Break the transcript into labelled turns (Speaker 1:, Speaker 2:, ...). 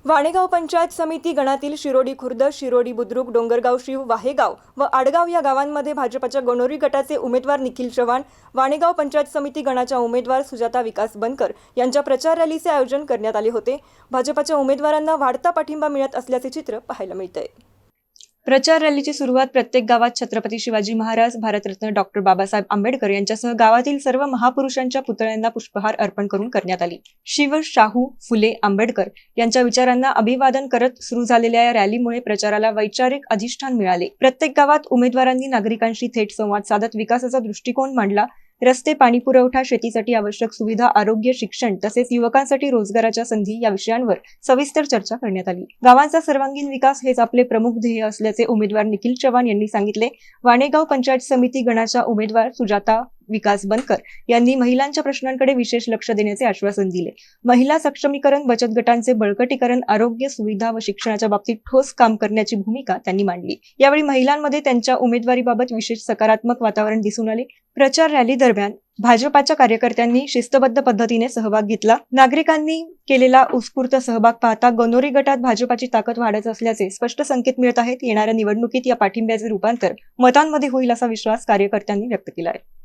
Speaker 1: वाणेगाव पंचायत समिती गणातील शिरोडी खुर्द, शिरोडी बुद्रुक, डोंगरगाव शिव, वाहेगाव व आडगाव या गावांमध्ये भाजपच्या गणोरी गटाचे उमेदवार निखिल चव्हाण, वाणेगाव पंचायत समिती गणाच्या उमेदवार सुजाता विकास बनकर यांच्या प्रचार रॅलीचे आयोजन करण्यात आले होते। भाजपच्या उमेदवारांना वाढता पाठिंबा मिळत असल्याचे चित्र पाहायला मिळते। प्रचार रॅलीची सुरुवात प्रत्येक गावात छत्रपती शिवाजी महाराज, भारतरत्न डॉक्टर बाबासाहेब आंबेडकर यांच्यासह गावातील सर्व महापुरुषांच्या पुतळ्यांना पुष्पहार अर्पण करून करण्यात आली। शिव, शाहू, फुले, आंबेडकर यांच्या विचारांना अभिवादन करत सुरू झालेल्या या रॅलीमुळे प्रचाराला वैचारिक अधिष्ठान मिळाले। प्रत्येक गावात उमेदवारांनी नागरिकांशी थेट संवाद साधत विकासाचा दृष्टिकोन मांडला। रस्ते, पाणी पुरवठा, शेतीसाठी आवश्यक सुविधा, आरोग्य, शिक्षण तसेच युवकांसाठी रोजगाराच्या संधी या विषयांवर सविस्तर चर्चा करण्यात आली। गावांचा सर्वांगीण विकास हेच आपले प्रमुख ध्येय असल्याचे उमेदवार निखिल चव्हाण यांनी सांगितले। वाणेगाव पंचायत समिती गणाच्या उमेदवार सुजाता विकास बनकर यांनी महिलांच्या प्रश्नांकडे विशेष लक्ष देण्याचे आश्वासन दिले। महिला सक्षमीकरण, बचत गटांचे बळकटीकरण, आरोग्य सुविधा व शिक्षणाच्या बाबतीत ठोस काम करण्याची भूमिका त्यांनी मांडली। यावेळी महिलांमध्ये त्यांच्या उमेदवारीबाबत विशेष सकारात्मक वातावरण दिसून आले। प्रचार रॅली दरम्यान भाजपाच्या कार्यकर्त्यांनी शिस्तबद्ध पद्धतीने सहभाग घेतला। नागरिकांनी केलेला उत्स्फूर्त सहभाग पाहता गणोरी गटात भाजपाची ताकद वाढत असल्याचे स्पष्ट संकेत मिळत आहेत। येणाऱ्या निवडणुकीत या पाठिंब्याचे रूपांतर मतांमध्ये होईल असा विश्वास कार्यकर्त्यांनी व्यक्त केला आहे।